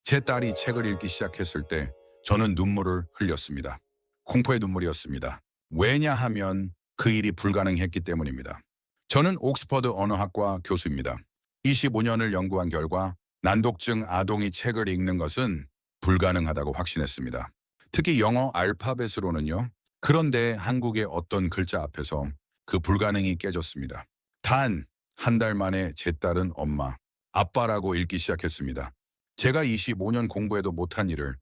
제 딸이 책을 읽기 시작했을 때 저는 눈물을 흘렸습니다. 공포의 눈물이었습니다. 왜냐하면 그 일이 불가능했기 때문입니다. 저는 옥스퍼드 언어학과 교수입니다. 25년을 연구한 결과 난독증 아동이 책을 읽는 것은 불가능하다고 확신했습니다. 특히 영어 알파벳으로는요. 그런데 한국의 어떤 글자 앞에서 그 불가능이 깨졌습니다. 단 한 달 만에 제 딸은 엄마, 아빠라고 읽기 시작했습니다. 제가 25년 공부해도 못한 일을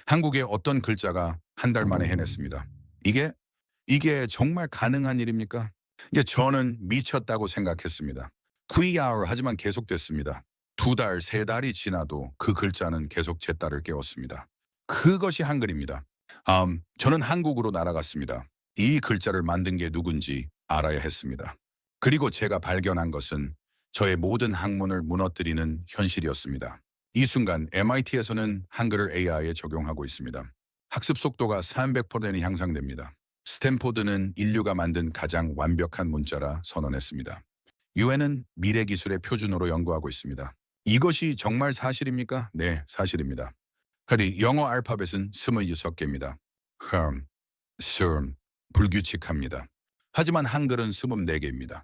한국의 어떤 글자가 한 달 만에 해냈습니다. 이게 정말 가능한 일입니까? 이게 저는 미쳤다고 생각했습니다. quiar 하지만 계속됐습니다. 2달, 3달이 지나도 그 글자는 계속 제 딸을 깨웠습니다. 그것이 한글입니다. 저는 한국으로 날아갔습니다. 이 글자를 만든 게 누군지 알아야 했습니다. 그리고 제가 발견한 것은 저의 모든 학문을 무너뜨리는 현실이었습니다. 이 순간 MIT에서는 한글을 AI에 적용하고 있습니다. 학습 속도가 300% 향상됩니다. 스탠포드는 인류가 만든 가장 완벽한 문자라 선언했습니다. 유엔은 미래 기술의 표준으로 연구하고 있습니다. 이것이 정말 사실입니까? 네, 사실입니다. 그리 영어 알파벳은 26개입니다. 불규칙합니다. 하지만 한글은 24개입니다.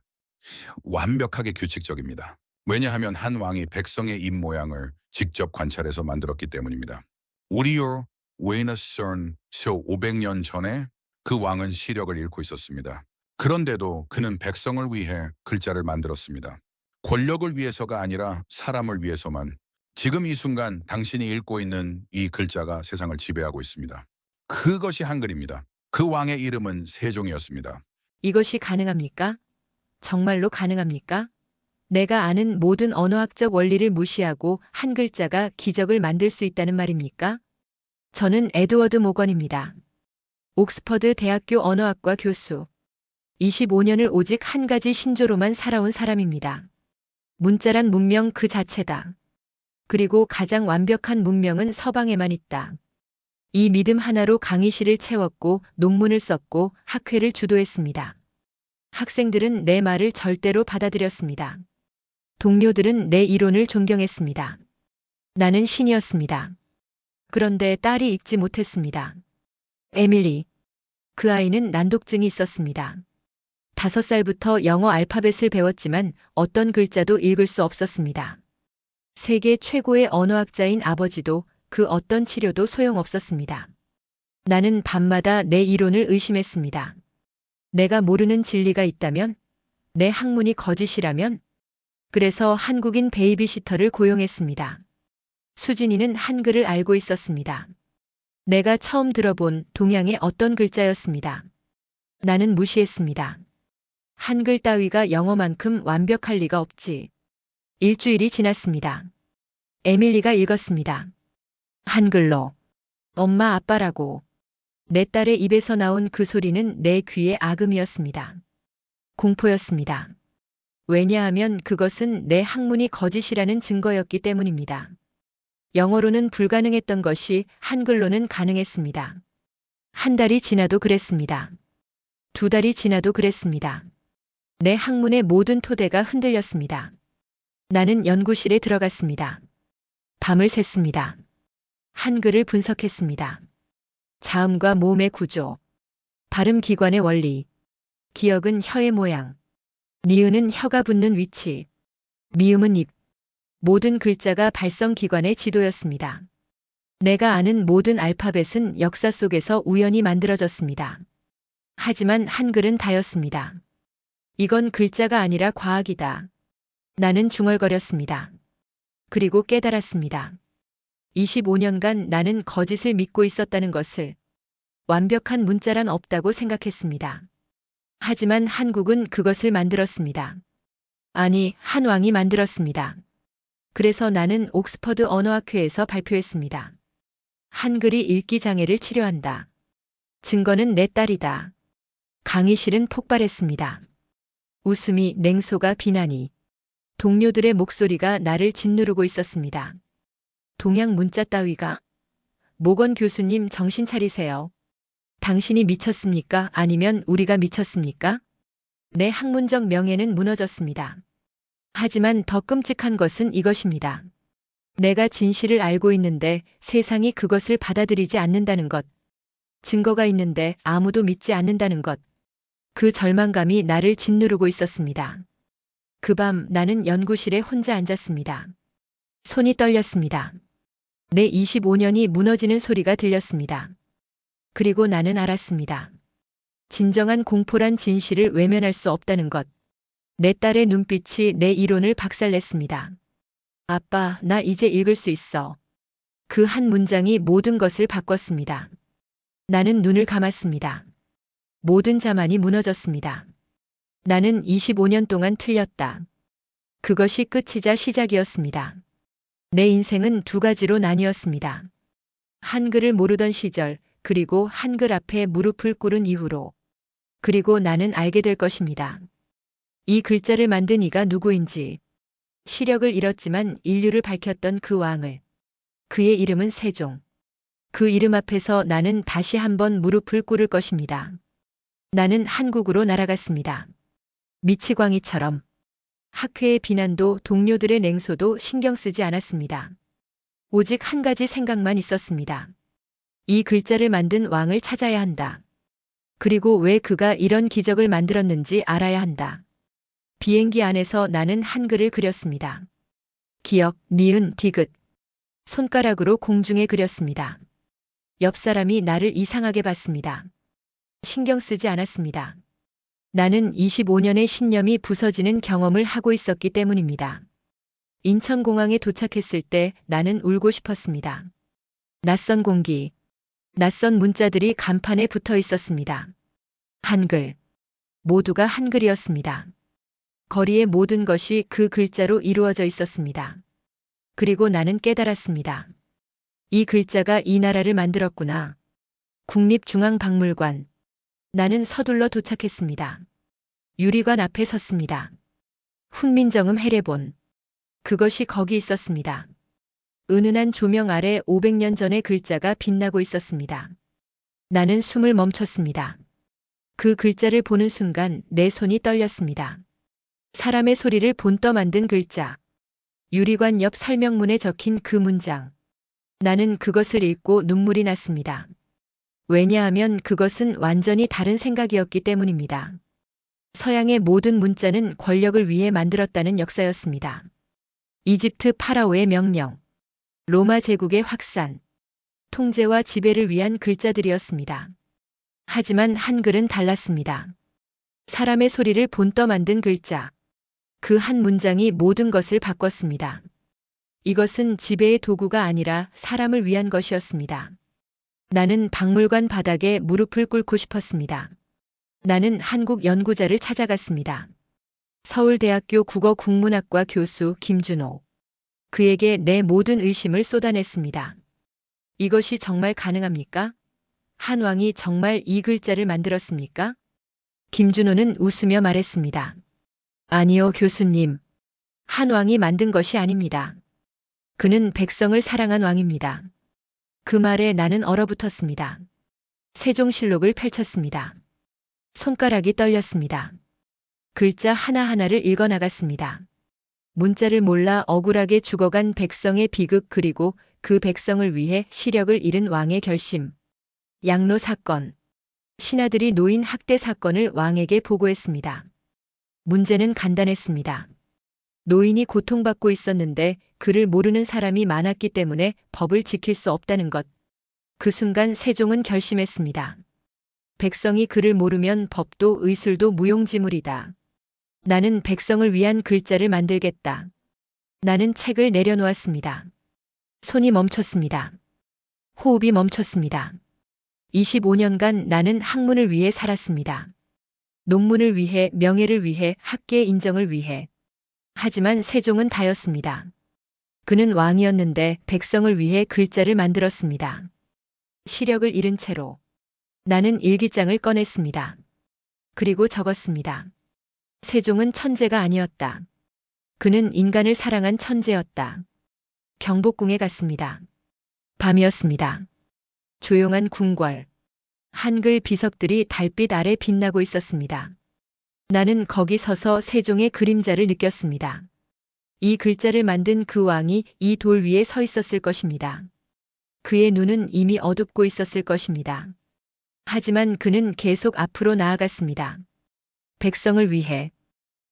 완벽하게 규칙적입니다. 왜냐하면 한 왕이 백성의 입 모양을 직접 관찰해서 만들었기 때문입니다. 오리오 웨이너스런 500년 전에 그 왕은 시력을 잃고 있었습니다. 그런데도 그는 백성을 위해 글자를 만들었습니다. 권력을 위해서가 아니라 사람을 위해서만. 지금 이 순간 당신이 읽고 있는 이 글자가 세상을 지배하고 있습니다. 그것이 한글입니다. 그 왕의 이름은 세종이었습니다. 이것이 가능합니까? 정말로 가능합니까? 내가 아는 모든 언어학적 원리를 무시하고 한 글자가 기적을 만들 수 있다는 말입니까? 저는 에드워드 모건입니다. 옥스퍼드 대학교 언어학과 교수. 25년을 오직 한 가지 신조로만 살아온 사람입니다. 문자란 문명 그 자체다. 그리고 가장 완벽한 문명은 서방에만 있다. 이 믿음 하나로 강의실을 채웠고 논문을 썼고 학회를 주도했습니다. 학생들은 내 말을 절대로 받아들였습니다. 동료들은 내 이론을 존경했습니다. 나는 신이었습니다. 그런데 딸이 읽지 못했습니다. 에밀리. 그 아이는 난독증이 있었습니다. 5살부터 영어 알파벳을 배웠지만 어떤 글자도 읽을 수 없었습니다. 세계 최고의 언어학자인 아버지도 그 어떤 치료도 소용없었습니다. 나는 밤마다 내 이론을 의심했습니다. 내가 모르는 진리가 있다면? 내 학문이 거짓이라면? 그래서 한국인 베이비시터를 고용했습니다. 수진이는 한글을 알고 있었습니다. 내가 처음 들어본 동양의 어떤 글자였습니다. 나는 무시했습니다. 한글 따위가 영어만큼 완벽할 리가 없지. 일주일이 지났습니다. 에밀리가 읽었습니다. 한글로. 엄마 아빠라고. 내 딸의 입에서 나온 그 소리는 내 귀의 악음이었습니다. 공포였습니다. 왜냐하면 그것은 내 학문이 거짓이라는 증거였기 때문입니다. 영어로는 불가능했던 것이 한글로는 가능했습니다. 한 달이 지나도 그랬습니다. 2달이 지나도 그랬습니다. 내 학문의 모든 토대가 흔들렸습니다. 나는 연구실에 들어갔습니다. 밤을 샜습니다. 한글을 분석했습니다. 자음과 모음의 구조, 발음 기관의 원리, 기억은 혀의 모양, 니은은 혀가 붙는 위치, 미음은 입, 모든 글자가 발성 기관의 지도였습니다. 내가 아는 모든 알파벳은 역사 속에서 우연히 만들어졌습니다. 하지만 한글은 다였습니다. 이건 글자가 아니라 과학이다. 나는 중얼거렸습니다. 그리고 깨달았습니다. 25년간 나는 거짓을 믿고 있었다는 것을. 완벽한 문자란 없다고 생각했습니다. 하지만 한국은 그것을 만들었습니다. 아니, 한 왕이 만들었습니다. 그래서 나는 옥스퍼드 언어학회에서 발표했습니다. 한글이 읽기 장애를 치료한다. 증거는 내 딸이다. 강의실은 폭발했습니다. 웃음이, 냉소가, 비난이. 동료들의 목소리가 나를 짓누르고 있었습니다. 동양 문자 따위가. 모건 교수님 정신 차리세요. 당신이 미쳤습니까? 아니면 우리가 미쳤습니까? 내 학문적 명예는 무너졌습니다. 하지만 더 끔찍한 것은 이것입니다. 내가 진실을 알고 있는데 세상이 그것을 받아들이지 않는다는 것. 증거가 있는데 아무도 믿지 않는다는 것. 그 절망감이 나를 짓누르고 있었습니다. 그 밤 나는 연구실에 혼자 앉았습니다. 손이 떨렸습니다. 내 25년이 무너지는 소리가 들렸습니다. 그리고 나는 알았습니다. 진정한 공포란 진실을 외면할 수 없다는 것. 내 딸의 눈빛이 내 이론을 박살냈습니다. 아빠, 나 이제 읽을 수 있어. 그 한 문장이 모든 것을 바꿨습니다. 나는 눈을 감았습니다. 모든 자만이 무너졌습니다. 나는 25년 동안 틀렸다. 그것이 끝이자 시작이었습니다. 내 인생은 두 가지로 나뉘었습니다. 한글을 모르던 시절, 그리고 한글 앞에 무릎을 꿇은 이후로. 그리고 나는 알게 될 것입니다. 이 글자를 만든 이가 누구인지. 시력을 잃었지만 인류를 밝혔던 그 왕을. 그의 이름은 세종. 그 이름 앞에서 나는 다시 한번 무릎을 꿇을 것입니다. 나는 한국으로 날아갔습니다. 미치광이처럼. 학회의 비난도 동료들의 냉소도 신경 쓰지 않았습니다. 오직 한 가지 생각만 있었습니다. 이 글자를 만든 왕을 찾아야 한다. 그리고 왜 그가 이런 기적을 만들었는지 알아야 한다. 비행기 안에서 나는 한글을 그렸습니다. 기역, 니은, 디귿. 손가락으로 공중에 그렸습니다. 옆 사람이 나를 이상하게 봤습니다. 신경 쓰지 않았습니다. 나는 25년의 신념이 부서지는 경험을 하고 있었기 때문입니다. 인천공항에 도착했을 때 나는 울고 싶었습니다. 낯선 공기, 낯선 문자들이 간판에 붙어 있었습니다. 한글. 모두가 한글이었습니다. 거리의 모든 것이 그 글자로 이루어져 있었습니다. 그리고 나는 깨달았습니다. 이 글자가 이 나라를 만들었구나. 국립중앙박물관. 나는 서둘러 도착했습니다. 유리관 앞에 섰습니다. 훈민정음 해례본. 그것이 거기 있었습니다. 은은한 조명 아래 500년 전의 글자가 빛나고 있었습니다. 나는 숨을 멈췄습니다. 그 글자를 보는 순간 내 손이 떨렸습니다. 사람의 소리를 본떠 만든 글자. 유리관 옆 설명문에 적힌 그 문장. 나는 그것을 읽고 눈물이 났습니다. 왜냐하면 그것은 완전히 다른 생각이었기 때문입니다. 서양의 모든 문자는 권력을 위해 만들었다는 역사였습니다. 이집트 파라오의 명령, 로마 제국의 확산, 통제와 지배를 위한 글자들이었습니다. 하지만 한글은 달랐습니다. 사람의 소리를 본떠 만든 글자. 그 한 문장이 모든 것을 바꿨습니다. 이것은 지배의 도구가 아니라 사람을 위한 것이었습니다. 나는 박물관 바닥에 무릎을 꿇고 싶었습니다. 나는 한국 연구자를 찾아갔습니다. 서울대학교 국어국문학과 교수 김준호. 그에게 내 모든 의심을 쏟아냈습니다. 이것이 정말 가능합니까? 한 왕이 정말 이 글자를 만들었습니까? 김준호는 웃으며 말했습니다. 아니요, 교수님. 한 왕이 만든 것이 아닙니다. 그는 백성을 사랑한 왕입니다. 그 말에 나는 얼어붙었습니다. 세종실록을 펼쳤습니다. 손가락이 떨렸습니다. 글자 하나하나를 읽어나갔습니다. 문자를 몰라 억울하게 죽어간 백성의 비극 그리고 그 백성을 위해 시력을 잃은 왕의 결심. 양로 사건. 신하들이 노인 학대 사건을 왕에게 보고했습니다. 문제는 간단했습니다. 노인이 고통받고 있었는데 그를 모르는 사람이 많았기 때문에 법을 지킬 수 없다는 것. 그 순간 세종은 결심했습니다. 백성이 그를 모르면 법도 의술도 무용지물이다. 나는 백성을 위한 글자를 만들겠다. 나는 책을 내려놓았습니다. 손이 멈췄습니다. 호흡이 멈췄습니다. 25년간 나는 학문을 위해 살았습니다. 논문을 위해, 명예를 위해, 학계의 인정을 위해. 하지만 세종은 다였습니다. 그는 왕이었는데 백성을 위해 글자를 만들었습니다. 시력을 잃은 채로. 나는 일기장을 꺼냈습니다. 그리고 적었습니다. 세종은 천재가 아니었다. 그는 인간을 사랑한 천재였다. 경복궁에 갔습니다. 밤이었습니다. 조용한 궁궐. 한글 비석들이 달빛 아래 빛나고 있었습니다. 나는 거기 서서 세종의 그림자를 느꼈습니다. 이 글자를 만든 그 왕이 이 돌 위에 서 있었을 것입니다. 그의 눈은 이미 어둡고 있었을 것입니다. 하지만 그는 계속 앞으로 나아갔습니다. 백성을 위해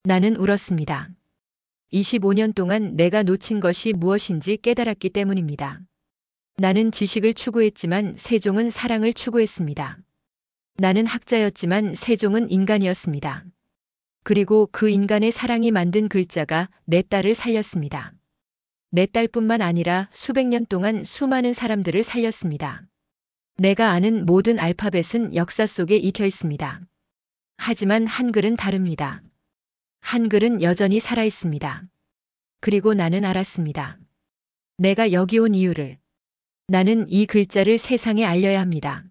나는 울었습니다. 25년 동안 내가 놓친 것이 무엇인지 깨달았기 때문입니다. 나는 지식을 추구했지만 세종은 사랑을 추구했습니다. 나는 학자였지만 세종은 인간이었습니다. 그리고 그 인간의 사랑이 만든 글자가 내 딸을 살렸습니다. 내 딸뿐만 아니라 수백 년 동안 수많은 사람들을 살렸습니다. 내가 아는 모든 알파벳은 역사 속에 익혀 있습니다. 하지만 한글은 다릅니다. 한글은 여전히 살아 있습니다. 그리고 나는 알았습니다. 내가 여기 온 이유를. 나는 이 글자를 세상에 알려야 합니다.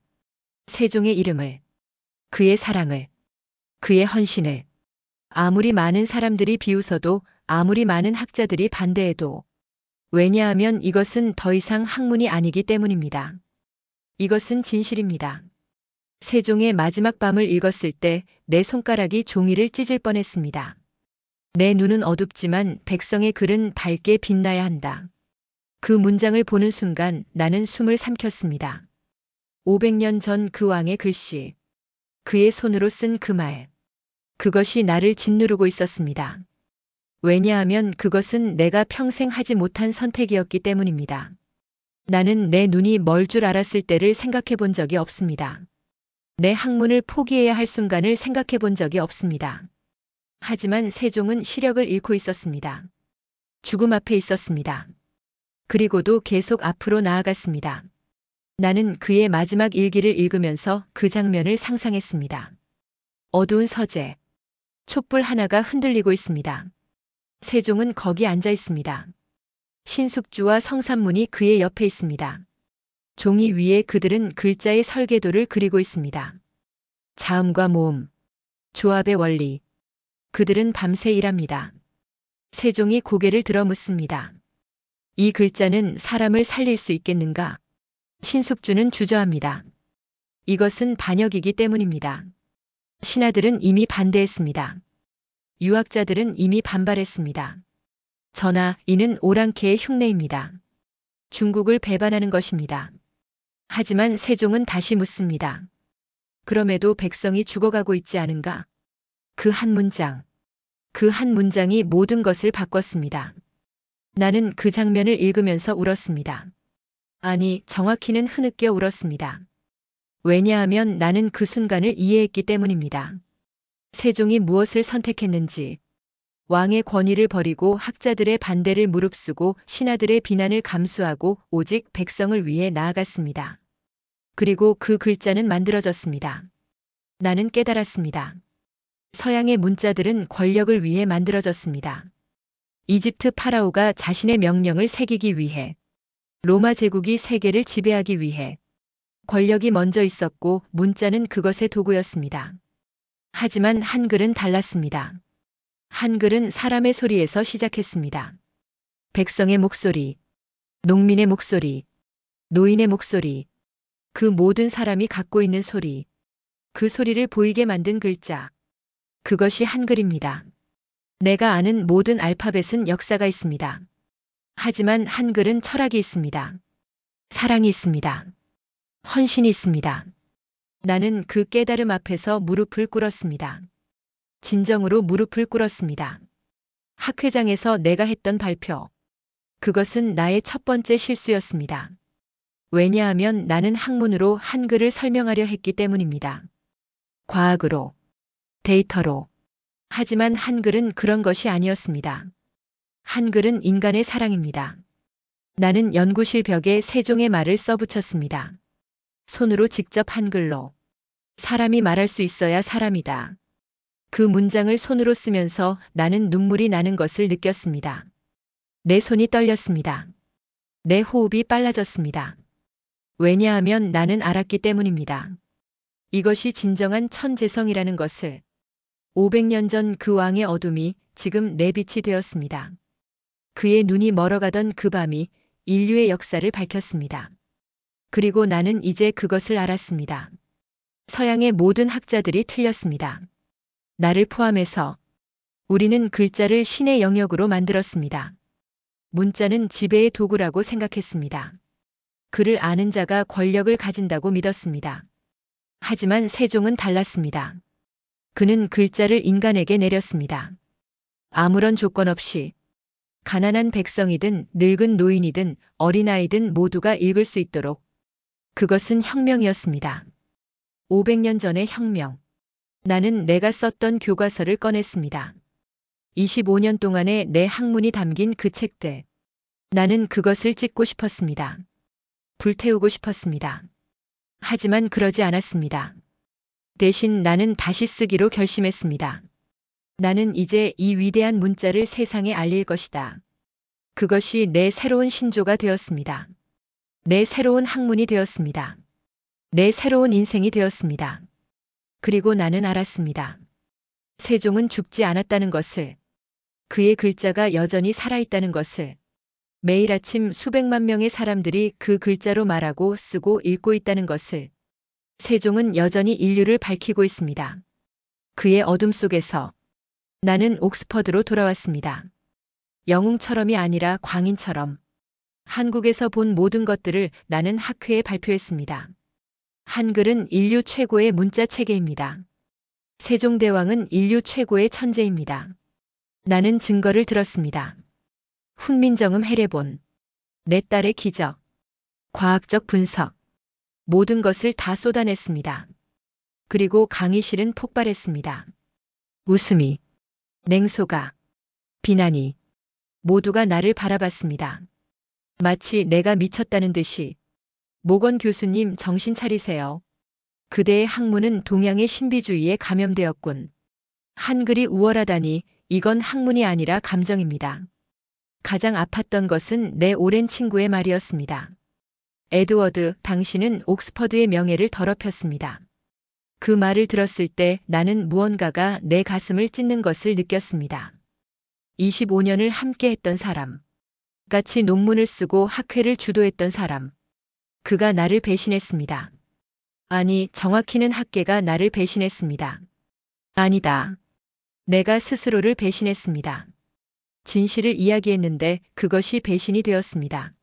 세종의 이름을, 그의 사랑을, 그의 헌신을. 아무리 많은 사람들이 비웃어도, 아무리 많은 학자들이 반대해도. 왜냐하면 이것은 더 이상 학문이 아니기 때문입니다. 이것은 진실입니다. 세종의 마지막 밤을 읽었을 때 내 손가락이 종이를 찢을 뻔했습니다. 내 눈은 어둡지만 백성의 글은 밝게 빛나야 한다. 그 문장을 보는 순간 나는 숨을 삼켰습니다. 500년 전 그 왕의 글씨. 그의 손으로 쓴 그 말. 그것이 나를 짓누르고 있었습니다. 왜냐하면 그것은 내가 평생 하지 못한 선택이었기 때문입니다. 나는 내 눈이 멀 줄 알았을 때를 생각해 본 적이 없습니다. 내 학문을 포기해야 할 순간을 생각해 본 적이 없습니다. 하지만 세종은 시력을 잃고 있었습니다. 죽음 앞에 있었습니다. 그리고도 계속 앞으로 나아갔습니다. 나는 그의 마지막 일기를 읽으면서 그 장면을 상상했습니다. 어두운 서재. 촛불 하나가 흔들리고 있습니다. 세종은 거기 앉아 있습니다. 신숙주와 성산문이 그의 옆에 있습니다. 종이 위에 그들은 글자의 설계도를 그리고 있습니다. 자음과 모음, 조합의 원리. 그들은 밤새 일합니다. 세종이 고개를 들어 묻습니다. 이 글자는 사람을 살릴 수 있겠는가? 신숙주는 주저합니다. 이것은 반역이기 때문입니다. 신하들은 이미 반대했습니다. 유학자들은 이미 반발했습니다. 전하, 이는 오랑캐의 흉내입니다. 중국을 배반하는 것입니다. 하지만 세종은 다시 묻습니다. 그럼에도 백성이 죽어가고 있지 않은가? 그 한 문장. 그 한 문장이 모든 것을 바꿨습니다. 나는 그 장면을 읽으면서 울었습니다. 아니, 정확히는 흐느껴 울었습니다. 왜냐하면 나는 그 순간을 이해했기 때문입니다. 세종이 무엇을 선택했는지, 왕의 권위를 버리고 학자들의 반대를 무릅쓰고 신하들의 비난을 감수하고 오직 백성을 위해 나아갔습니다. 그리고 그 글자는 만들어졌습니다. 나는 깨달았습니다. 서양의 문자들은 권력을 위해 만들어졌습니다. 이집트 파라오가 자신의 명령을 새기기 위해, 로마 제국이 세계를 지배하기 위해, 권력이 먼저 있었고 문자는 그것의 도구였습니다. 하지만 한글은 달랐습니다. 한글은 사람의 소리에서 시작했습니다. 백성의 목소리, 농민의 목소리, 노인의 목소리, 그 모든 사람이 갖고 있는 소리, 그 소리를 보이게 만든 글자. 그것이 한글입니다. 내가 아는 모든 알파벳은 역사가 있습니다. 하지만 한글은 철학이 있습니다. 사랑이 있습니다. 헌신이 있습니다. 나는 그 깨달음 앞에서 무릎을 꿇었습니다. 진정으로 무릎을 꿇었습니다. 학회장에서 내가 했던 발표. 그것은 나의 첫 번째 실수였습니다. 왜냐하면 나는 학문으로 한글을 설명하려 했기 때문입니다. 과학으로, 데이터로. 하지만 한글은 그런 것이 아니었습니다. 한글은 인간의 사랑입니다. 나는 연구실 벽에 세종의 말을 써붙였습니다. 손으로 직접 한글로. 사람이 말할 수 있어야 사람이다. 그 문장을 손으로 쓰면서 나는 눈물이 나는 것을 느꼈습니다. 내 손이 떨렸습니다. 내 호흡이 빨라졌습니다. 왜냐하면 나는 알았기 때문입니다. 이것이 진정한 천재성이라는 것을. 500년 전 그 왕의 어둠이 지금 내 빛이 되었습니다. 그의 눈이 멀어가던 그 밤이 인류의 역사를 밝혔습니다. 그리고 나는 이제 그것을 알았습니다. 서양의 모든 학자들이 틀렸습니다. 나를 포함해서 우리는 글자를 신의 영역으로 만들었습니다. 문자는 지배의 도구라고 생각했습니다. 글을 아는 자가 권력을 가진다고 믿었습니다. 하지만 세종은 달랐습니다. 그는 글자를 인간에게 내렸습니다. 아무런 조건 없이 가난한 백성이든 늙은 노인이든 어린아이든 모두가 읽을 수 있도록. 그것은 혁명이었습니다. 500년 전의 혁명. 나는 내가 썼던 교과서를 꺼냈습니다. 25년 동안의 내 학문이 담긴 그 책들. 나는 그것을 찍고 싶었습니다. 불태우고 싶었습니다. 하지만 그러지 않았습니다. 대신 나는 다시 쓰기로 결심했습니다. 나는 이제 이 위대한 문자를 세상에 알릴 것이다. 그것이 내 새로운 신조가 되었습니다. 내 새로운 학문이 되었습니다. 내 새로운 인생이 되었습니다. 그리고 나는 알았습니다. 세종은 죽지 않았다는 것을, 그의 글자가 여전히 살아있다는 것을, 매일 아침 수백만 명의 사람들이 그 글자로 말하고 쓰고 읽고 있다는 것을. 세종은 여전히 인류를 밝히고 있습니다. 그의 어둠 속에서 나는 옥스퍼드로 돌아왔습니다. 영웅처럼이 아니라 광인처럼. 한국에서 본 모든 것들을 나는 학회에 발표했습니다. 한글은 인류 최고의 문자 체계입니다. 세종대왕은 인류 최고의 천재입니다. 나는 증거를 들었습니다. 훈민정음 해례본, 내 딸의 기적, 과학적 분석, 모든 것을 다 쏟아냈습니다. 그리고 강의실은 폭발했습니다. 웃음이, 냉소가, 비난이 모두가 나를 바라봤습니다. 마치 내가 미쳤다는 듯이. 모건 교수님, 정신 차리세요. 그대의 학문은 동양의 신비주의에 감염되었군. 한글이 우월하다니 이건 학문이 아니라 감정입니다. 가장 아팠던 것은 내 오랜 친구의 말이었습니다. 에드워드, 당신은 옥스퍼드의 명예를 더럽혔습니다. 그 말을 들었을 때 나는 무언가가 내 가슴을 찢는 것을 느꼈습니다. 25년을 함께 했던 사람, 같이 논문을 쓰고 학회를 주도했던 사람, 그가 나를 배신했습니다. 아니, 정확히는 학계가 나를 배신했습니다. 아니다. 내가 스스로를 배신했습니다. 진실을 이야기했는데 그것이 배신이 되었습니다.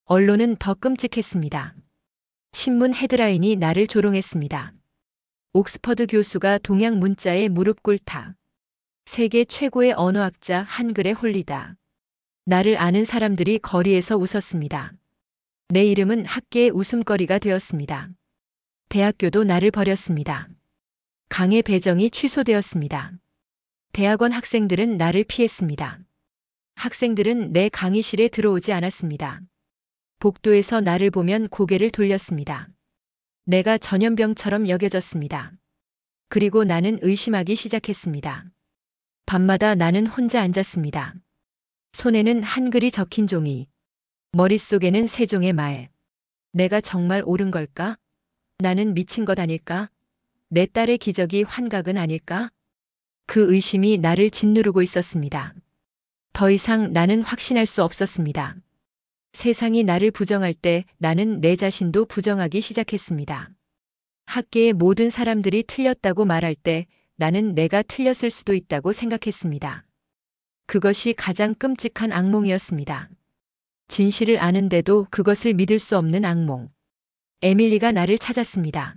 언론은 더 끔찍했습니다. 신문 헤드라인이 나를 조롱했습니다. 옥스퍼드 교수가 동양 문자에 무릎 꿇다. 세계 최고의 언어학자 한글에 홀리다. 나를 아는 사람들이 거리에서 웃었습니다. 내 이름은 학계의 웃음거리가 되었습니다. 대학교도 나를 버렸습니다. 강의 배정이 취소되었습니다. 대학원 학생들은 나를 피했습니다. 학생들은 내 강의실에 들어오지 않았습니다. 복도에서 나를 보면 고개를 돌렸습니다. 내가 전염병처럼 여겨졌습니다. 그리고 나는 의심하기 시작했습니다. 밤마다 나는 혼자 앉았습니다. 손에는 한글이 적힌 종이, 머릿속에는 세종의 말. 내가 정말 옳은 걸까? 나는 미친 것 아닐까? 내 딸의 기적이 환각은 아닐까? 그 의심이 나를 짓누르고 있었습니다. 더 이상 나는 확신할 수 없었습니다. 세상이 나를 부정할 때 나는 내 자신도 부정하기 시작했습니다. 학계의 모든 사람들이 틀렸다고 말할 때 나는 내가 틀렸을 수도 있다고 생각했습니다. 그것이 가장 끔찍한 악몽이었습니다. 진실을 아는데도 그것을 믿을 수 없는 악몽. 에밀리가 나를 찾았습니다.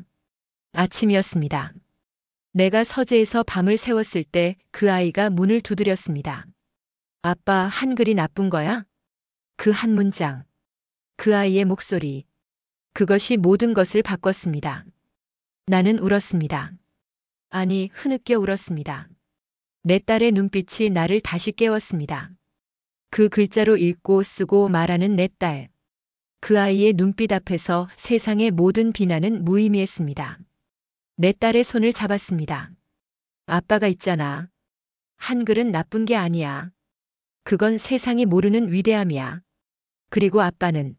아침이었습니다. 내가 서재에서 밤을 새웠을 때 그 아이가 문을 두드렸습니다. 아빠, 한글이 나쁜 거야? 그 한 문장. 그 아이의 목소리. 그것이 모든 것을 바꿨습니다. 나는 울었습니다. 아니, 흐느껴 울었습니다. 내 딸의 눈빛이 나를 다시 깨웠습니다. 그 글자로 읽고 쓰고 말하는 내 딸. 그 아이의 눈빛 앞에서 세상의 모든 비난은 무의미했습니다. 내 딸의 손을 잡았습니다. 아빠가 있잖아. 한글은 나쁜 게 아니야. 그건 세상이 모르는 위대함이야. 그리고 아빠는.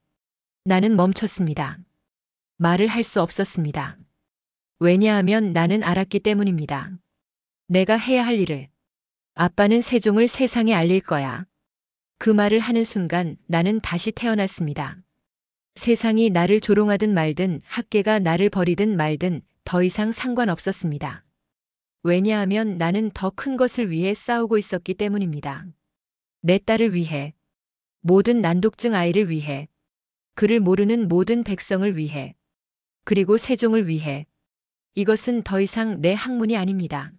나는 멈췄습니다. 말을 할 수 없었습니다. 왜냐하면 나는 알았기 때문입니다. 내가 해야 할 일을. 아빠는 세종을 세상에 알릴 거야. 그 말을 하는 순간 나는 다시 태어났습니다. 세상이 나를 조롱하든 말든 학계가 나를 버리든 말든 더 이상 상관없었습니다. 왜냐하면 나는 더 큰 것을 위해 싸우고 있었기 때문입니다. 내 딸을 위해, 모든 난독증 아이를 위해, 그를 모르는 모든 백성을 위해, 그리고 세종을 위해. 이것은 더 이상 내 학문이 아닙니다.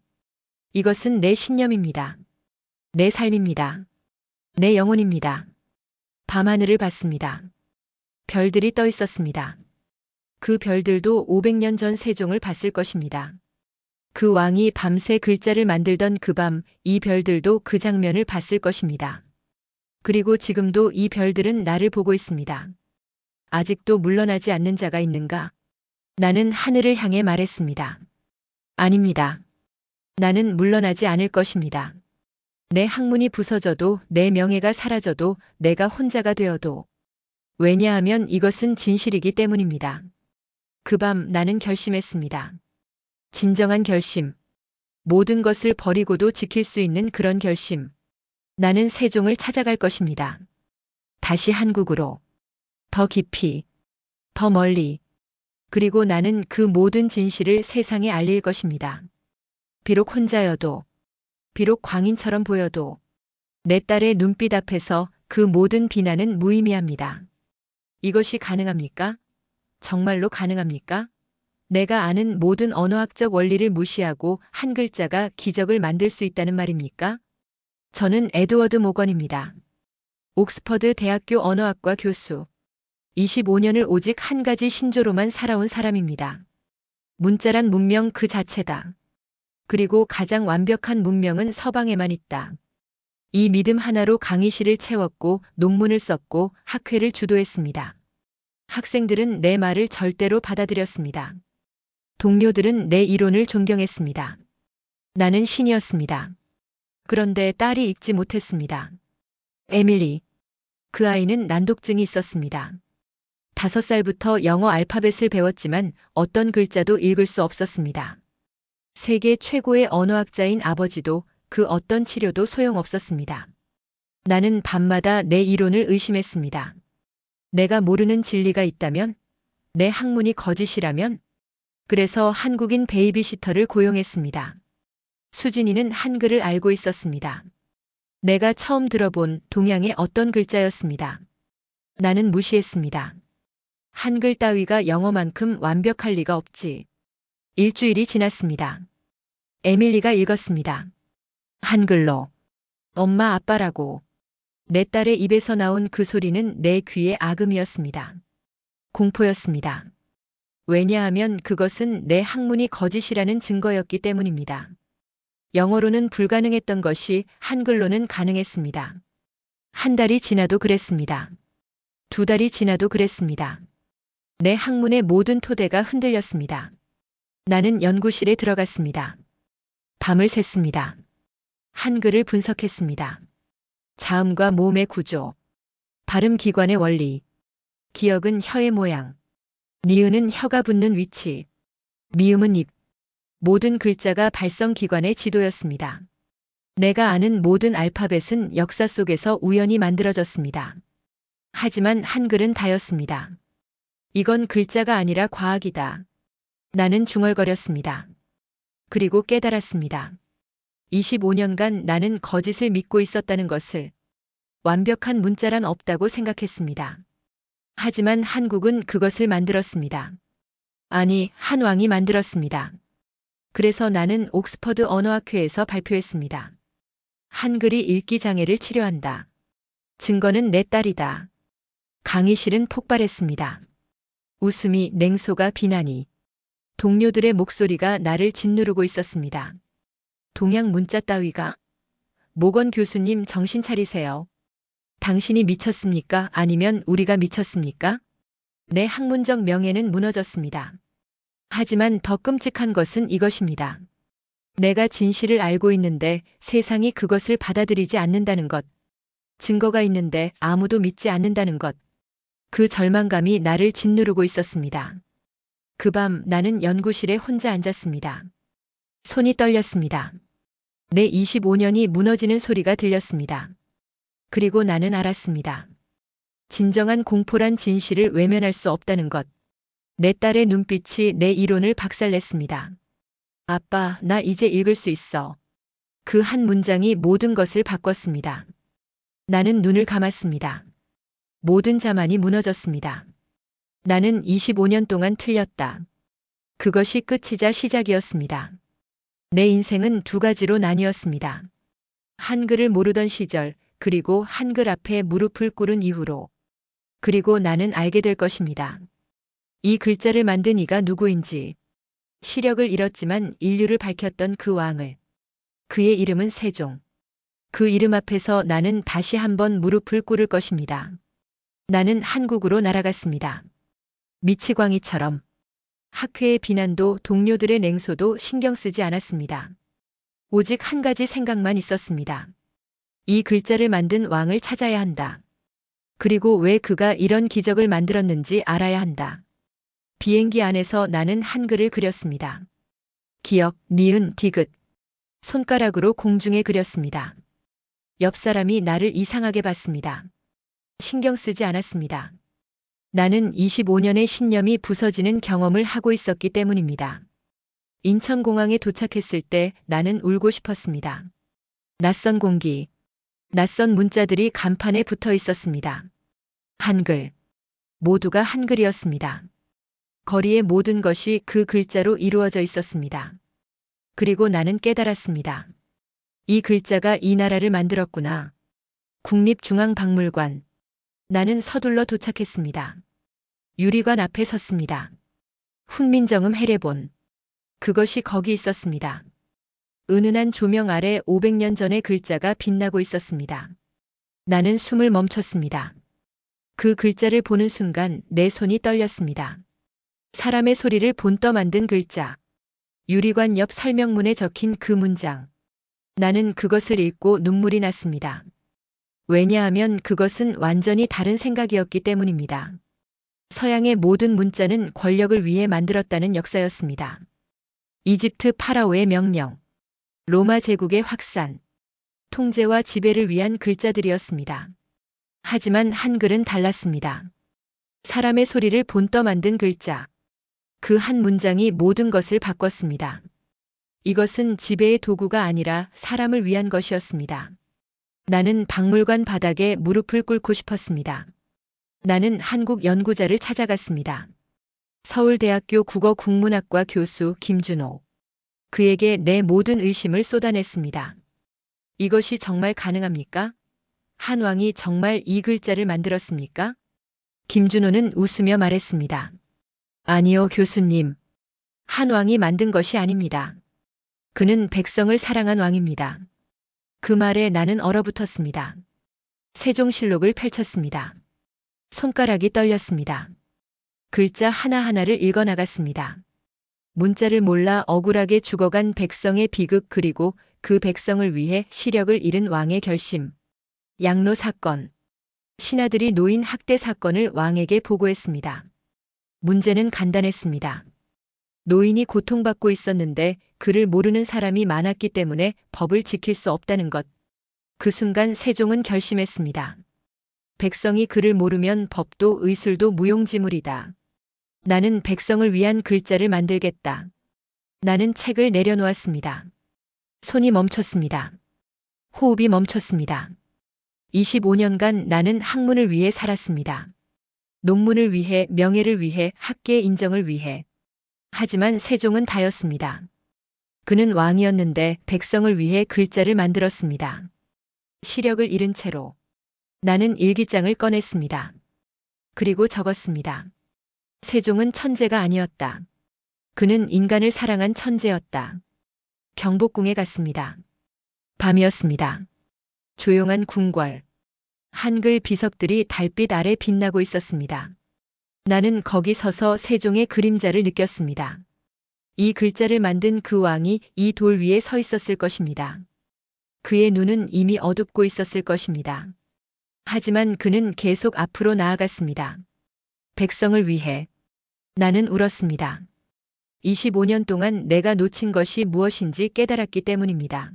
이것은 내 신념입니다. 내 삶입니다. 내 영혼입니다. 밤하늘을 봤습니다. 별들이 떠 있었습니다. 그 별들도 500년 전 세종을 봤을 것입니다. 그 왕이 밤새 글자를 만들던 그 밤, 이 별들도 그 장면을 봤을 것입니다. 그리고 지금도 이 별들은 나를 보고 있습니다. 아직도 물러나지 않는 자가 있는가? 나는 하늘을 향해 말했습니다. 아닙니다. 나는 물러나지 않을 것입니다. 내 학문이 부서져도, 내 명예가 사라져도, 내가 혼자가 되어도. 왜냐하면 이것은 진실이기 때문입니다. 그 밤 나는 결심했습니다. 진정한 결심. 모든 것을 버리고도 지킬 수 있는 그런 결심. 나는 세종을 찾아갈 것입니다. 다시 한국으로. 더 깊이. 더 멀리. 그리고 나는 그 모든 진실을 세상에 알릴 것입니다. 비록 혼자여도, 비록 광인처럼 보여도, 내 딸의 눈빛 앞에서 그 모든 비난은 무의미합니다. 이것이 가능합니까? 정말로 가능합니까? 내가 아는 모든 언어학적 원리를 무시하고 한 글자가 기적을 만들 수 있다는 말입니까? 저는 에드워드 모건입니다. 옥스퍼드 대학교 언어학과 교수. 25년을 오직 한 가지 신조로만 살아온 사람입니다. 문자란 문명 그 자체다. 그리고 가장 완벽한 문명은 서방에만 있다. 이 믿음 하나로 강의실을 채웠고 논문을 썼고 학회를 주도했습니다. 학생들은 내 말을 절대로 받아들였습니다. 동료들은 내 이론을 존경했습니다. 나는 신이었습니다. 그런데 딸이 읽지 못했습니다. 에밀리. 그 아이는 난독증이 있었습니다. 5살부터 영어 알파벳을 배웠지만 어떤 글자도 읽을 수 없었습니다. 세계 최고의 언어학자인 아버지도 그 어떤 치료도 소용없었습니다. 나는 밤마다 내 이론을 의심했습니다. 내가 모르는 진리가 있다면? 내 학문이 거짓이라면? 그래서 한국인 베이비시터를 고용했습니다. 수진이는 한글을 알고 있었습니다. 내가 처음 들어본 동양의 어떤 글자였습니다. 나는 무시했습니다. 한글 따위가 영어만큼 완벽할 리가 없지. 일주일이 지났습니다. 에밀리가 읽었습니다. 한글로. 엄마 아빠라고. 내 딸의 입에서 나온 그 소리는 내 귀의 악음이었습니다. 공포였습니다. 왜냐하면 그것은 내 학문이 거짓이라는 증거였기 때문입니다. 영어로는 불가능했던 것이 한글로는 가능했습니다. 한 달이 지나도 그랬습니다. 2달이 지나도 그랬습니다. 내 학문의 모든 토대가 흔들렸습니다. 나는 연구실에 들어갔습니다. 밤을 샜습니다. 한글을 분석했습니다. 자음과 모음의 구조, 발음 기관의 원리, 기억은 혀의 모양, 니은은 혀가 붙는 위치, 미음은 입, 모든 글자가 발성 기관의 지도였습니다. 내가 아는 모든 알파벳은 역사 속에서 우연히 만들어졌습니다. 하지만 한글은 다였습니다. 이건 글자가 아니라 과학이다. 나는 중얼거렸습니다. 그리고 깨달았습니다. 25년간 나는 거짓을 믿고 있었다는 것을. 완벽한 문자란 없다고 생각했습니다. 하지만 한국은 그것을 만들었습니다. 아니, 한 왕이 만들었습니다. 그래서 나는 옥스퍼드 언어학회에서 발표했습니다. 한글이 읽기 장애를 치료한다. 증거는 내 딸이다. 강의실은 폭발했습니다. 웃음이, 냉소가, 비난이. 동료들의 목소리가 나를 짓누르고 있었습니다. 동양 문자 따위가. 모건 교수님 정신 차리세요. 당신이 미쳤습니까? 아니면 우리가 미쳤습니까? 내 학문적 명예는 무너졌습니다. 하지만 더 끔찍한 것은 이것입니다. 내가 진실을 알고 있는데 세상이 그것을 받아들이지 않는다는 것. 증거가 있는데 아무도 믿지 않는다는 것. 그 절망감이 나를 짓누르고 있었습니다. 그 밤 나는 연구실에 혼자 앉았습니다. 손이 떨렸습니다. 내 25년이 무너지는 소리가 들렸습니다. 그리고 나는 알았습니다. 진정한 공포란 진실을 외면할 수 없다는 것. 내 딸의 눈빛이 내 이론을 박살냈습니다. 아빠, 나 이제 읽을 수 있어. 그 한 문장이 모든 것을 바꿨습니다. 나는 눈을 감았습니다. 모든 자만이 무너졌습니다. 나는 25년 동안 틀렸다. 그것이 끝이자 시작이었습니다. 내 인생은 두 가지로 나뉘었습니다. 한글을 모르던 시절, 그리고 한글 앞에 무릎을 꿇은 이후로. 그리고 나는 알게 될 것입니다. 이 글자를 만든 이가 누구인지. 시력을 잃었지만 인류를 밝혔던 그 왕을. 그의 이름은 세종. 그 이름 앞에서 나는 다시 한번 무릎을 꿇을 것입니다. 나는 한국으로 날아갔습니다. 미치광이처럼. 학회의 비난도 동료들의 냉소도 신경 쓰지 않았습니다. 오직 한 가지 생각만 있었습니다. 이 글자를 만든 왕을 찾아야 한다. 그리고 왜 그가 이런 기적을 만들었는지 알아야 한다. 비행기 안에서 나는 한글을 그렸습니다. 기역, 니은, 디귿. 손가락으로 공중에 그렸습니다. 옆 사람이 나를 이상하게 봤습니다. 신경 쓰지 않았습니다. 나는 25년의 신념이 부서지는 경험을 하고 있었기 때문입니다. 인천공항에 도착했을 때 나는 울고 싶었습니다. 낯선 공기, 낯선 문자들이 간판에 붙어 있었습니다. 한글, 모두가 한글이었습니다. 거리의 모든 것이 그 글자로 이루어져 있었습니다. 그리고 나는 깨달았습니다. 이 글자가 이 나라를 만들었구나. 국립중앙박물관. 나는 서둘러 도착했습니다. 유리관 앞에 섰습니다. 훈민정음 해례본. 그것이 거기 있었습니다. 은은한 조명 아래 500년 전의 글자가 빛나고 있었습니다. 나는 숨을 멈췄습니다. 그 글자를 보는 순간 내 손이 떨렸습니다. 사람의 소리를 본떠 만든 글자. 유리관 옆 설명문에 적힌 그 문장. 나는 그것을 읽고 눈물이 났습니다. 왜냐하면 그것은 완전히 다른 생각이었기 때문입니다. 서양의 모든 문자는 권력을 위해 만들었다는 역사였습니다. 이집트 파라오의 명령, 로마 제국의 확산, 통제와 지배를 위한 글자들이었습니다. 하지만 한글은 달랐습니다. 사람의 소리를 본떠 만든 글자. 그 한 문장이 모든 것을 바꿨습니다. 이것은 지배의 도구가 아니라 사람을 위한 것이었습니다. 나는 박물관 바닥에 무릎을 꿇고 싶었습니다. 나는 한국 연구자를 찾아갔습니다. 서울대학교 국어국문학과 교수 김준호. 그에게 내 모든 의심을 쏟아냈습니다. 이것이 정말 가능합니까? 한 왕이 정말 이 글자를 만들었습니까? 김준호는 웃으며 말했습니다. 아니요, 교수님. 한 왕이 만든 것이 아닙니다. 그는 백성을 사랑한 왕입니다. 그 말에 나는 얼어붙었습니다. 세종실록을 펼쳤습니다. 손가락이 떨렸습니다. 글자 하나하나를 읽어나갔습니다. 문자를 몰라 억울하게 죽어간 백성의 비극 그리고 그 백성을 위해 시력을 잃은 왕의 결심. 양로 사건. 신하들이 노인 학대 사건을 왕에게 보고했습니다. 문제는 간단했습니다. 노인이 고통받고 있었는데 그를 모르는 사람이 많았기 때문에 법을 지킬 수 없다는 것. 그 순간 세종은 결심했습니다. 백성이 그를 모르면 법도 의술도 무용지물이다. 나는 백성을 위한 글자를 만들겠다. 나는 책을 내려놓았습니다. 손이 멈췄습니다. 호흡이 멈췄습니다. 25년간 나는 학문을 위해 살았습니다. 논문을 위해, 명예를 위해, 학계의 인정을 위해. 하지만 세종은 다였습니다. 그는 왕이었는데 백성을 위해 글자를 만들었습니다. 시력을 잃은 채로. 나는 일기장을 꺼냈습니다. 그리고 적었습니다. 세종은 천재가 아니었다. 그는 인간을 사랑한 천재였다. 경복궁에 갔습니다. 밤이었습니다. 조용한 궁궐. 한글 비석들이 달빛 아래 빛나고 있었습니다. 나는 거기 서서 세종의 그림자를 느꼈습니다. 이 글자를 만든 그 왕이 이 돌 위에 서 있었을 것입니다. 그의 눈은 이미 어둡고 있었을 것입니다. 하지만 그는 계속 앞으로 나아갔습니다. 백성을 위해. 나는 울었습니다. 25년 동안 내가 놓친 것이 무엇인지 깨달았기 때문입니다.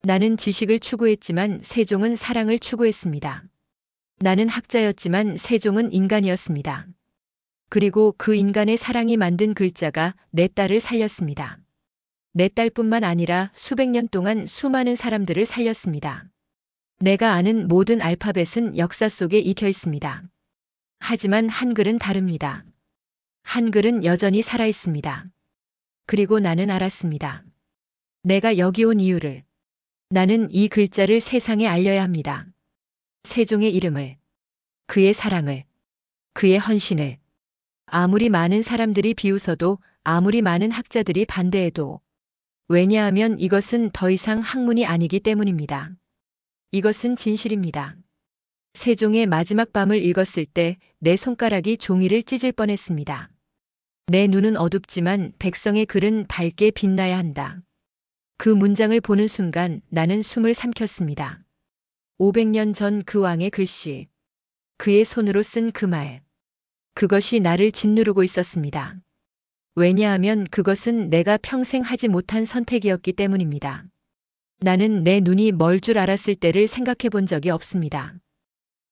나는 지식을 추구했지만 세종은 사랑을 추구했습니다. 나는 학자였지만 세종은 인간이었습니다. 그리고 그 인간의 사랑이 만든 글자가 내 딸을 살렸습니다. 내 딸뿐만 아니라 수백 년 동안 수많은 사람들을 살렸습니다. 내가 아는 모든 알파벳은 역사 속에 익혀 있습니다. 하지만 한글은 다릅니다. 한글은 여전히 살아 있습니다. 그리고 나는 알았습니다. 내가 여기 온 이유를. 나는 이 글자를 세상에 알려야 합니다. 세종의 이름을, 그의 사랑을, 그의 헌신을. 아무리 많은 사람들이 비웃어도, 아무리 많은 학자들이 반대해도. 왜냐하면 이것은 더 이상 학문이 아니기 때문입니다. 이것은 진실입니다. 세종의 마지막 밤을 읽었을 때 내 손가락이 종이를 찢을 뻔했습니다. 내 눈은 어둡지만 백성의 글은 밝게 빛나야 한다. 그 문장을 보는 순간 나는 숨을 삼켰습니다. 500년 전 그 왕의 글씨. 그의 손으로 쓴 그 말. 그것이 나를 짓누르고 있었습니다. 왜냐하면 그것은 내가 평생 하지 못한 선택이었기 때문입니다. 나는 내 눈이 멀 줄 알았을 때를 생각해 본 적이 없습니다.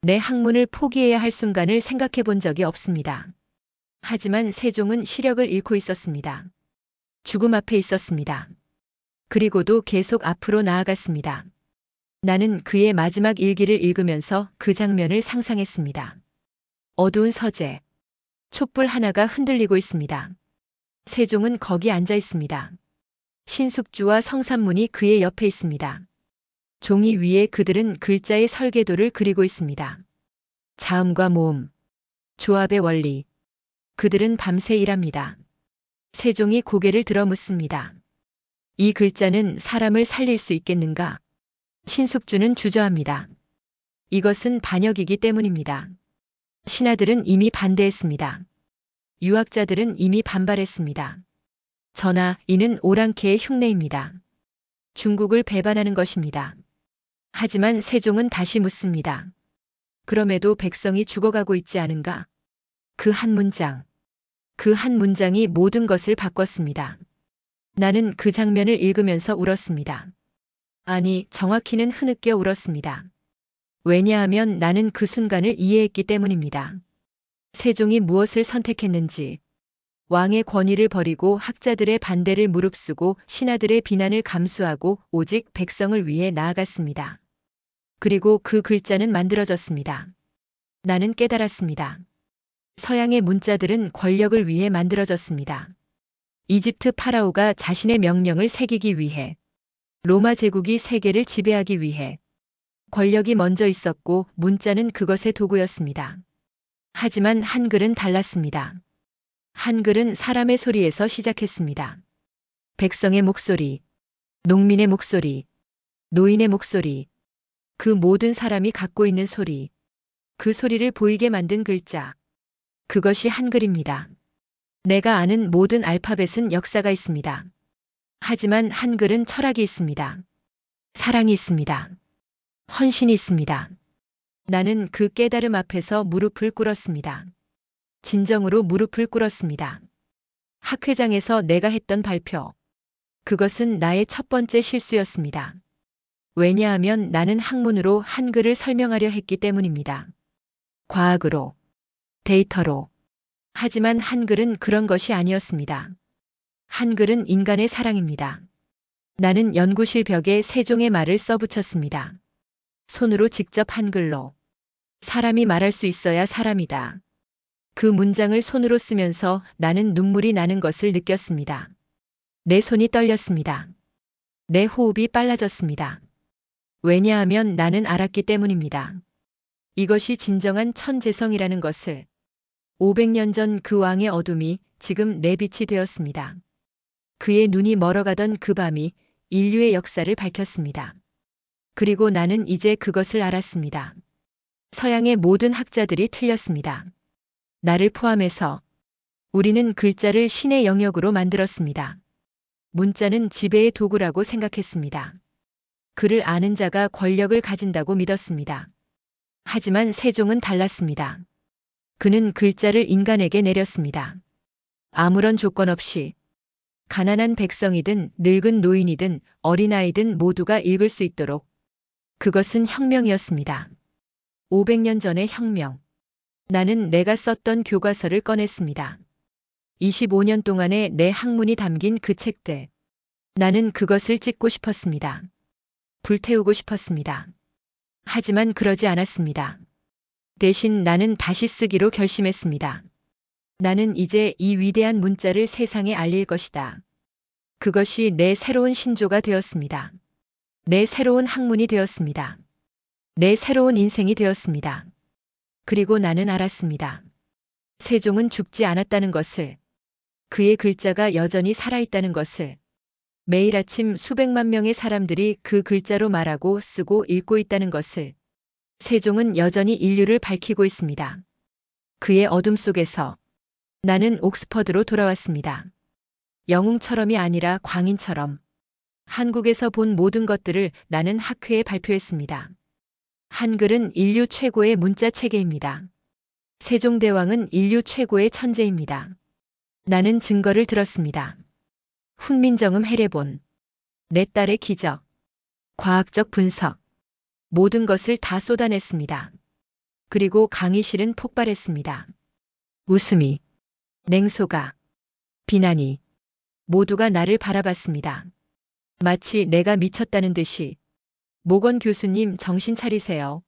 내 학문을 포기해야 할 순간을 생각해 본 적이 없습니다. 하지만 세종은 시력을 잃고 있었습니다. 죽음 앞에 있었습니다. 그리고도 계속 앞으로 나아갔습니다. 나는 그의 마지막 일기를 읽으면서 그 장면을 상상했습니다. 어두운 서재. 촛불 하나가 흔들리고 있습니다. 세종은 거기 앉아 있습니다. 신숙주와 성산문이 그의 옆에 있습니다. 종이 위에 그들은 글자의 설계도를 그리고 있습니다. 자음과 모음, 조합의 원리. 그들은 밤새 일합니다. 세종이 고개를 들어 묻습니다. 이 글자는 사람을 살릴 수 있겠는가? 신숙주는 주저합니다. 이것은 반역이기 때문입니다. 신하들은 이미 반대했습니다. 유학자들은 이미 반발했습니다. 전하, 이는 오랑캐의 흉내입니다. 중국을 배반하는 것입니다. 하지만 세종은 다시 묻습니다. 그럼에도 백성이 죽어가고 있지 않은가? 그 한 문장. 그 한 문장이 모든 것을 바꿨습니다. 나는 그 장면을 읽으면서 울었습니다. 아니, 정확히는 흐느껴 울었습니다. 왜냐하면 나는 그 순간을 이해했기 때문입니다. 세종이 무엇을 선택했는지, 왕의 권위를 버리고 학자들의 반대를 무릅쓰고 신하들의 비난을 감수하고 오직 백성을 위해 나아갔습니다. 그리고 그 글자는 만들어졌습니다. 나는 깨달았습니다. 서양의 문자들은 권력을 위해 만들어졌습니다. 이집트 파라오가 자신의 명령을 새기기 위해, 로마 제국이 세계를 지배하기 위해. 권력이 먼저 있었고 문자는 그것의 도구였습니다. 하지만 한글은 달랐습니다. 한글은 사람의 소리에서 시작했습니다. 백성의 목소리, 농민의 목소리, 노인의 목소리, 그 모든 사람이 갖고 있는 소리, 그 소리를 보이게 만든 글자. 그것이 한글입니다. 내가 아는 모든 알파벳은 역사가 있습니다. 하지만 한글은 철학이 있습니다. 사랑이 있습니다. 헌신이 있습니다. 나는 그 깨달음 앞에서 무릎을 꿇었습니다. 진정으로 무릎을 꿇었습니다. 학회장에서 내가 했던 발표. 그것은 나의 첫 번째 실수였습니다. 왜냐하면 나는 학문으로 한글을 설명하려 했기 때문입니다. 과학으로, 데이터로. 하지만 한글은 그런 것이 아니었습니다. 한글은 인간의 사랑입니다. 나는 연구실 벽에 세종의 말을 써붙였습니다. 손으로 직접 한글로. 사람이 말할 수 있어야 사람이다. 그 문장을 손으로 쓰면서 나는 눈물이 나는 것을 느꼈습니다. 내 손이 떨렸습니다. 내 호흡이 빨라졌습니다. 왜냐하면 나는 알았기 때문입니다. 이것이 진정한 천재성이라는 것을. 500년 전 그 왕의 어둠이 지금 내 빛이 되었습니다. 그의 눈이 멀어가던 그 밤이 인류의 역사를 밝혔습니다. 그리고 나는 이제 그것을 알았습니다. 서양의 모든 학자들이 틀렸습니다. 나를 포함해서. 우리는 글자를 신의 영역으로 만들었습니다. 문자는 지배의 도구라고 생각했습니다. 글을 아는 자가 권력을 가진다고 믿었습니다. 하지만 세종은 달랐습니다. 그는 글자를 인간에게 내렸습니다. 아무런 조건 없이. 가난한 백성이든 늙은 노인이든 어린아이든 모두가 읽을 수 있도록. 그것은 혁명이었습니다. 500년 전의 혁명. 나는 내가 썼던 교과서를 꺼냈습니다. 25년 동안의 내 학문이 담긴 그 책들. 나는 그것을 찍고 싶었습니다. 불태우고 싶었습니다. 하지만 그러지 않았습니다. 대신 나는 다시 쓰기로 결심했습니다. 나는 이제 이 위대한 문자를 세상에 알릴 것이다. 그것이 내 새로운 신조가 되었습니다. 내 새로운 학문이 되었습니다. 내 새로운 인생이 되었습니다. 그리고 나는 알았습니다. 세종은 죽지 않았다는 것을, 그의 글자가 여전히 살아있다는 것을, 매일 아침 수백만 명의 사람들이 그 글자로 말하고 쓰고 읽고 있다는 것을, 세종은 여전히 인류를 밝히고 있습니다. 그의 어둠 속에서 나는 옥스퍼드로 돌아왔습니다. 영웅처럼이 아니라 광인처럼. 한국에서 본 모든 것들을 나는 학회에 발표했습니다. 한글은 인류 최고의 문자 체계입니다. 세종대왕은 인류 최고의 천재입니다. 나는 증거를 들었습니다. 훈민정음 해례본, 내 딸의 기적, 과학적 분석, 모든 것을 다 쏟아냈습니다. 그리고 강의실은 폭발했습니다. 웃음이, 냉소가, 비난이, 모두가 나를 바라봤습니다. 마치 내가 미쳤다는 듯이. 모건 교수님, 정신 차리세요.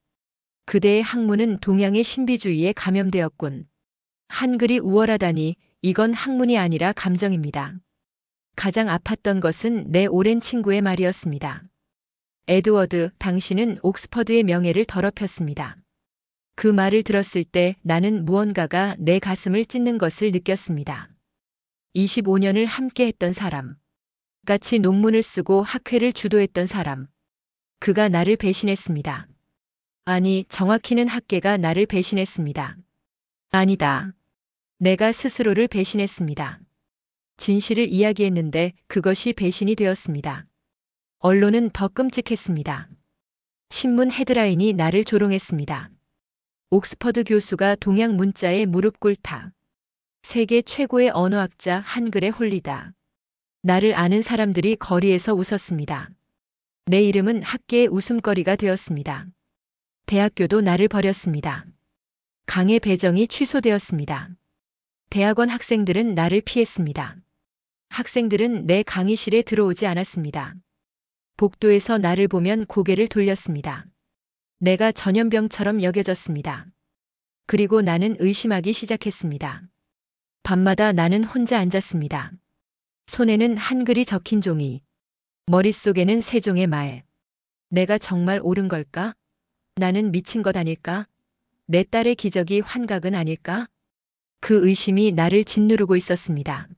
그대의 학문은 동양의 신비주의에 감염되었군. 한글이 우월하다니, 이건 학문이 아니라 감정입니다. 가장 아팠던 것은 내 오랜 친구의 말이었습니다. 에드워드, 당신은 옥스퍼드의 명예를 더럽혔습니다. 그 말을 들었을 때 나는 무언가가 내 가슴을 찢는 것을 느꼈습니다. 25년을 함께 했던 사람, 같이 논문을 쓰고 학회를 주도했던 사람, 그가 나를 배신했습니다. 아니, 정확히는 학계가 나를 배신했습니다. 아니다. 내가 스스로를 배신했습니다. 진실을 이야기했는데 그것이 배신이 되었습니다. 언론은 더 끔찍했습니다. 신문 헤드라인이 나를 조롱했습니다. 옥스퍼드 교수가 동양 문자에 무릎 꿇다. 세계 최고의 언어학자 한글에 홀리다. 나를 아는 사람들이 거리에서 웃었습니다. 내 이름은 학계의 웃음거리가 되었습니다. 대학교도 나를 버렸습니다. 강의 배정이 취소되었습니다. 대학원 학생들은 나를 피했습니다. 학생들은 내 강의실에 들어오지 않았습니다. 복도에서 나를 보면 고개를 돌렸습니다. 내가 전염병처럼 여겨졌습니다. 그리고 나는 의심하기 시작했습니다. 밤마다 나는 혼자 앉았습니다. 손에는 한글이 적힌 종이, 머릿속에는 세종의 말. 내가 정말 옳은 걸까? 나는 미친 것 아닐까? 내 딸의 기적이 환각은 아닐까? 그 의심이 나를 짓누르고 있었습니다.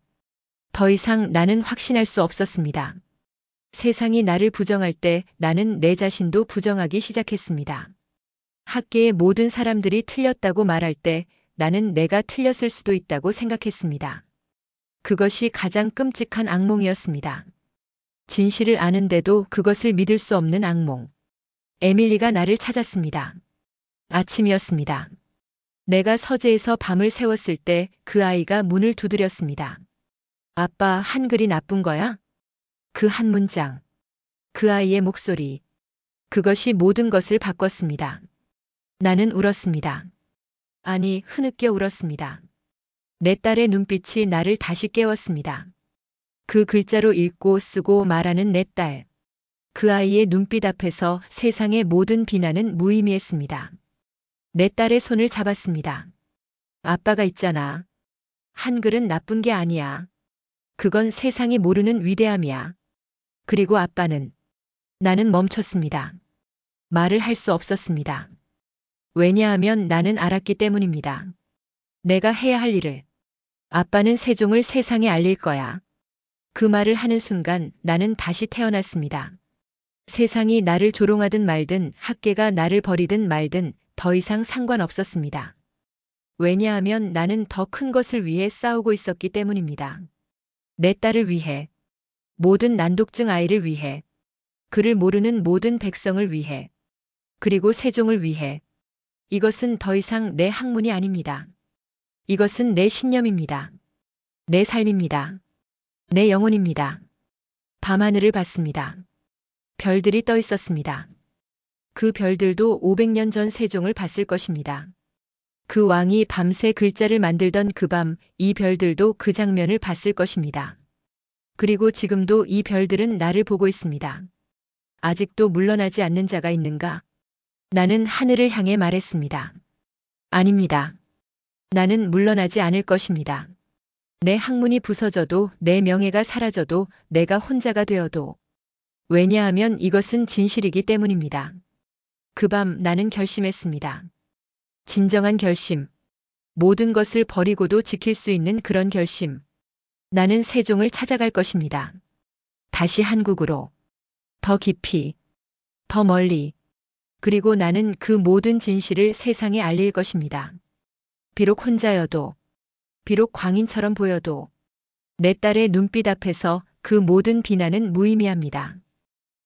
더 이상 나는 확신할 수 없었습니다. 세상이 나를 부정할 때 나는 내 자신도 부정하기 시작했습니다. 학계의 모든 사람들이 틀렸다고 말할 때 나는 내가 틀렸을 수도 있다고 생각했습니다. 그것이 가장 끔찍한 악몽이었습니다. 진실을 아는데도 그것을 믿을 수 없는 악몽. 에밀리가 나를 찾았습니다. 아침이었습니다. 내가 서재에서 밤을 새웠을 때 그 아이가 문을 두드렸습니다. 아빠, 한글이 나쁜 거야? 그 한 문장. 그 아이의 목소리. 그것이 모든 것을 바꿨습니다. 나는 울었습니다. 아니, 흐느껴 울었습니다. 내 딸의 눈빛이 나를 다시 깨웠습니다. 그 글자로 읽고 쓰고 말하는 내 딸. 그 아이의 눈빛 앞에서 세상의 모든 비난은 무의미했습니다. 내 딸의 손을 잡았습니다. 아빠가 있잖아. 한글은 나쁜 게 아니야. 그건 세상이 모르는 위대함이야. 그리고 아빠는. 나는 멈췄습니다. 말을 할 수 없었습니다. 왜냐하면 나는 알았기 때문입니다. 내가 해야 할 일을. 아빠는 세종을 세상에 알릴 거야. 그 말을 하는 순간 나는 다시 태어났습니다. 세상이 나를 조롱하든 말든 학계가 나를 버리든 말든 더 이상 상관없었습니다. 왜냐하면 나는 더 큰 것을 위해 싸우고 있었기 때문입니다. 내 딸을 위해, 모든 난독증 아이를 위해, 그를 모르는 모든 백성을 위해, 그리고 세종을 위해. 이것은 더 이상 내 학문이 아닙니다. 이것은 내 신념입니다. 내 삶입니다. 내 영혼입니다. 밤하늘을 봤습니다. 별들이 떠 있었습니다. 그 별들도 500년 전 세종을 봤을 것입니다. 그 왕이 밤새 글자를 만들던 그 밤, 이 별들도 그 장면을 봤을 것입니다. 그리고 지금도 이 별들은 나를 보고 있습니다. 아직도 물러나지 않는 자가 있는가? 나는 하늘을 향해 말했습니다. 아닙니다. 나는 물러나지 않을 것입니다. 내 학문이 부서져도 내 명예가 사라져도 내가 혼자가 되어도 왜냐하면 이것은 진실이기 때문입니다. 그 밤 나는 결심했습니다. 진정한 결심. 모든 것을 버리고도 지킬 수 있는 그런 결심. 나는 세종을 찾아갈 것입니다. 다시 한국으로. 더 깊이. 더 멀리. 그리고 나는 그 모든 진실을 세상에 알릴 것입니다. 비록 혼자여도, 비록 광인처럼 보여도 내 딸의 눈빛 앞에서 그 모든 비난은 무의미합니다.